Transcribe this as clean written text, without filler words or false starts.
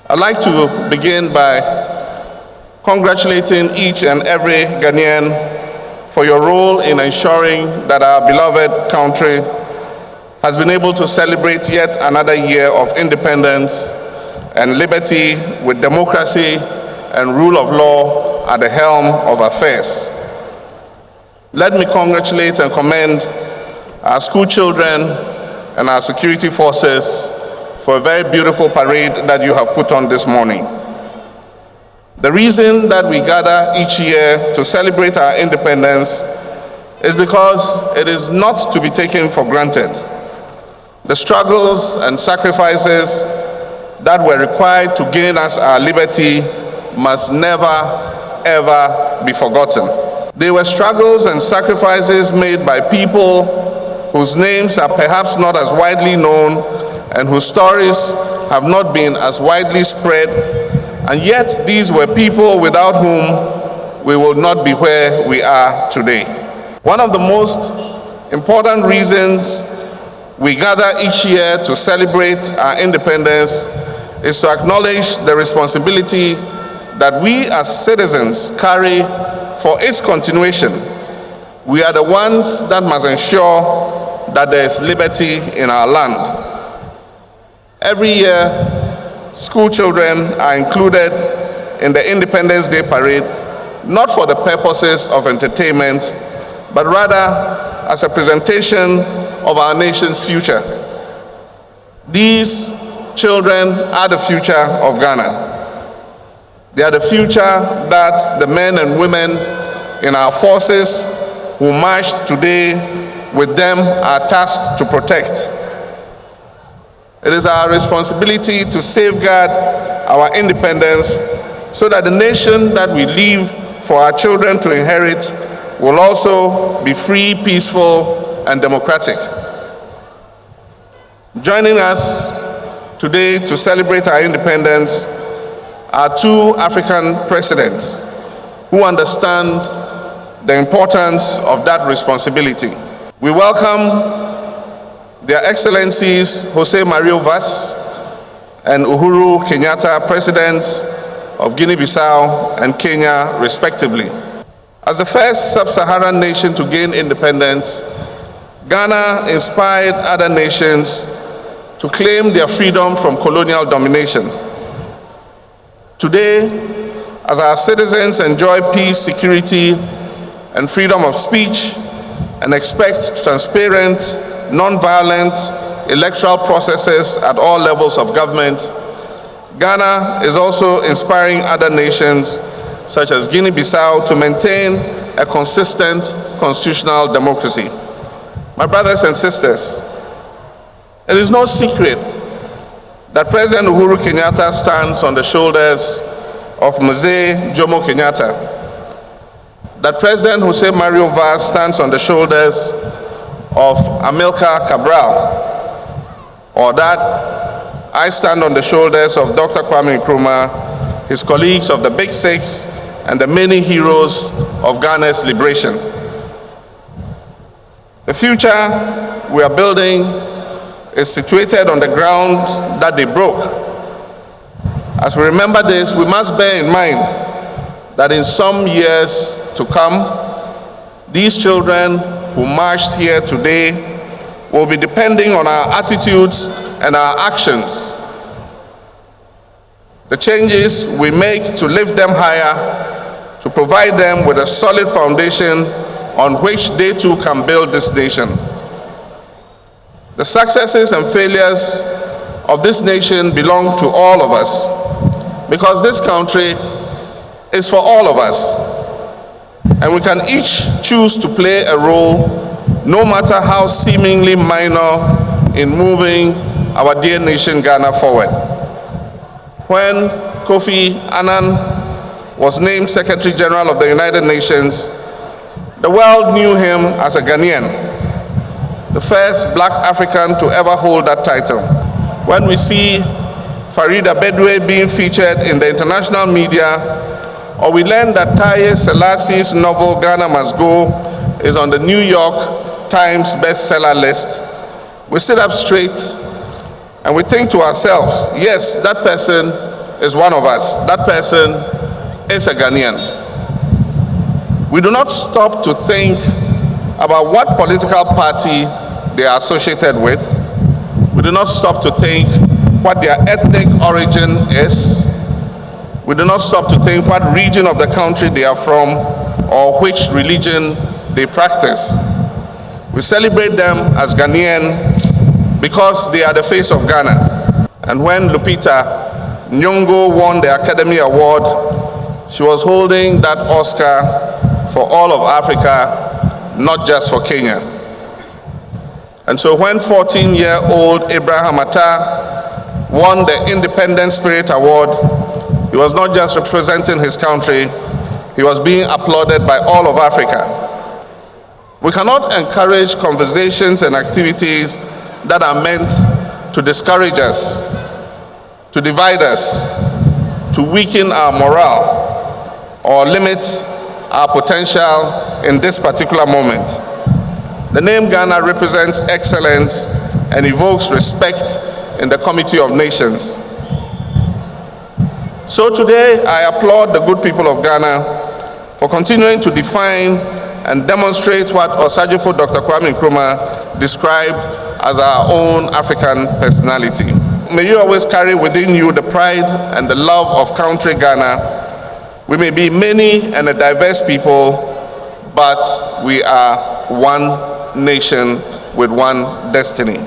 I'd like to begin by congratulating each and every Ghanaian for your role in ensuring that our beloved country has been able to celebrate yet another year of independence and liberty with democracy and rule of law at the helm of affairs. Let me congratulate and commend our school children and our security forces for a very beautiful parade that you have put on this morning. The reason that we gather each year to celebrate our independence is because it is not to be taken for granted. The struggles and sacrifices that were required to gain us our liberty must never, ever be forgotten. They were struggles and sacrifices made by people whose names are perhaps not as widely known and whose stories have not been as widely spread, and yet these were people without whom we will not be where we are today. One of the most important reasons we gather each year to celebrate our independence is to acknowledge the responsibility that we as citizens carry for its continuation. We are the ones that must ensure that there is liberty in our land. Every year, school children are included in the Independence Day Parade, not for the purposes of entertainment, but rather as a presentation of our nation's future. These children are the future of Ghana. They are the future that the men and women in our forces who marched today with them are tasked to protect. It is our responsibility to safeguard our independence so that the nation that we leave for our children to inherit will also be free, peaceful, and democratic. Joining us today to celebrate our independence are two African presidents who understand the importance of that responsibility. We welcome Their Excellencies Jose Mario Vaz and Uhuru Kenyatta, presidents of Guinea-Bissau and Kenya, respectively. As the first sub-Saharan nation to gain independence, Ghana inspired other nations to claim their freedom from colonial domination. Today, as our citizens enjoy peace, security, and freedom of speech, and expect transparent, non-violent electoral processes at all levels of government, Ghana is also inspiring other nations, such as Guinea-Bissau, to maintain a consistent constitutional democracy. My brothers and sisters, it is no secret that President Uhuru Kenyatta stands on the shoulders of Mzee Jomo Kenyatta, that President Jose Mario Vaz stands on the shoulders of Amilcar Cabral, or that I stand on the shoulders of Dr. Kwame Nkrumah, his colleagues of the Big Six, and the many heroes of Ghana's liberation. The future we are building is situated on the ground that they broke. As we remember this, we must bear in mind that in some years to come, these children who marched here today will be depending on our attitudes and our actions. The changes we make to lift them higher, to provide them with a solid foundation on which they too can build this nation. The successes and failures of this nation belong to all of us, because this country is for all of us. And we can each choose to play a role, no matter how seemingly minor, in moving our dear nation Ghana forward. When Kofi Annan was named Secretary General of the United Nations, the world knew him as a Ghanaian, the first black African to ever hold that title. When we see Farida Bedwe being featured in the international media, or we learn that Taye Selassie's novel Ghana Must Go is on the New York Times bestseller list, we sit up straight and we think to ourselves, yes, that person is one of us. That person is a Ghanaian. We do not stop to think about what political party they are associated with. We do not stop to think what their ethnic origin is. We do not stop to think what region of the country they are from or which religion they practice. We celebrate them as Ghanaian because they are the face of Ghana. And when Lupita Nyong'o won the Academy Award, she was holding that Oscar for all of Africa, not just for Kenya. And so when 14-year-old Abraham Atta won the Independent Spirit Award, he was not just representing his country, he was being applauded by all of Africa. We cannot encourage conversations and activities that are meant to discourage us, to divide us, to weaken our morale, or limit our potential in this particular moment. The name Ghana represents excellence and evokes respect in the Committee of Nations. So today, I applaud the good people of Ghana for continuing to define and demonstrate what Osagyefo Dr. Kwame Nkrumah described as our own African personality. May you always carry within you the pride and the love of country Ghana. We may be many and a diverse people, but we are one nation with one destiny.